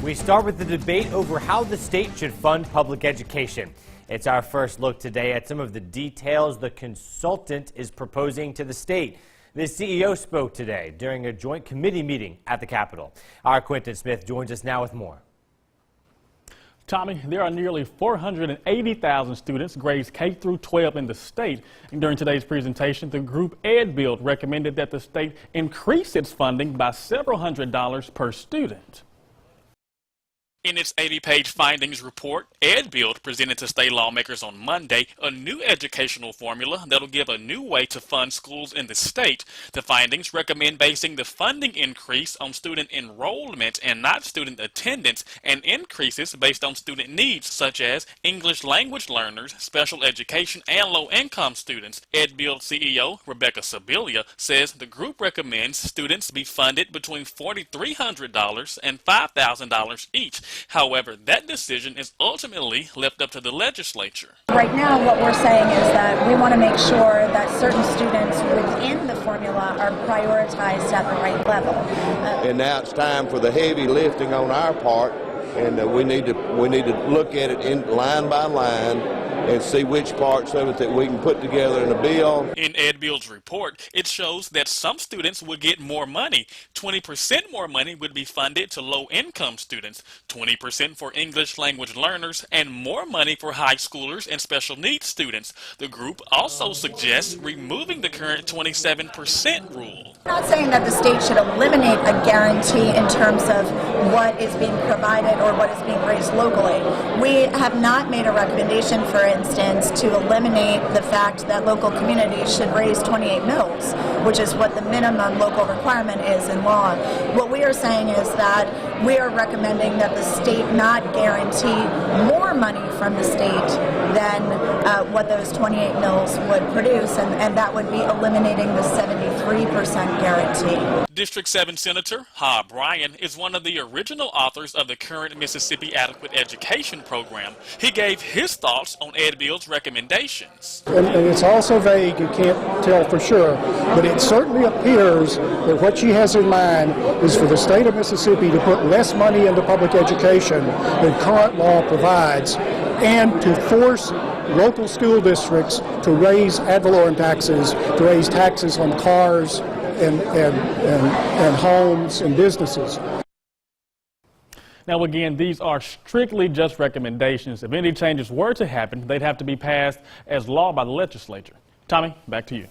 We start with the debate over how the state should fund public education. It's our first look today at some of the details the consultant is proposing to the state. The CEO spoke today during a joint committee meeting at the Capitol. Our Quentin Smith joins us now with more. Tommy, there are nearly 480,000 students grades K through 12 in the state. And during today's presentation, the group EdBuild recommended that the state increase its funding by several $100s per student. In its 80-page findings report, EdBuild presented to state lawmakers on Monday a new educational formula that'll give a new way to fund schools in the state. The findings recommend basing the funding increase on student enrollment and not student attendance, and increases based on student needs such as English language learners, special education, and low-income students. EdBuild CEO Rebecca Sibilia says the group recommends students be funded between $4,300 and $5,000 each. However, that decision is ultimately left up to the legislature. Right now, what we're saying is that we want to make sure that certain students within the formula are prioritized at the right level. And now it's time for the heavy lifting on our part, and we need to look at it in line by line and see which parts of it that we can put together in a bill. In EdBuild's report, it shows that some students would get more money. 20% more money would be funded to low-income students, 20% for English language learners, and more money for high schoolers and special needs students. The group also suggests removing the current 27% rule. I'm not saying that the state should eliminate a guarantee in terms of what is being provided or what is being raised locally. We have not made a recommendation, for instance, to eliminate the fact that local communities should raise 28 mills, which is what the minimum local requirement is in law. What we are saying is that we are recommending that the state not guarantee more money from the state than what those 28 mills would produce, and that would be eliminating the 73% guarantee. District 7 Senator Ha Bryan is one of the original authors of the current Mississippi Adequate Education Program. He gave his thoughts on EdBuild's recommendations. And it's also vague, you can't tell for sure, but it certainly appears that what she has in mind is for the state of Mississippi to put less money into public education than current law provides, and to force local school districts to raise ad valorem taxes, to raise taxes on cars and homes and businesses. Now again, these are strictly just recommendations. If any changes were to happen, they'd have to be passed as law by the legislature. Tommy, back to you.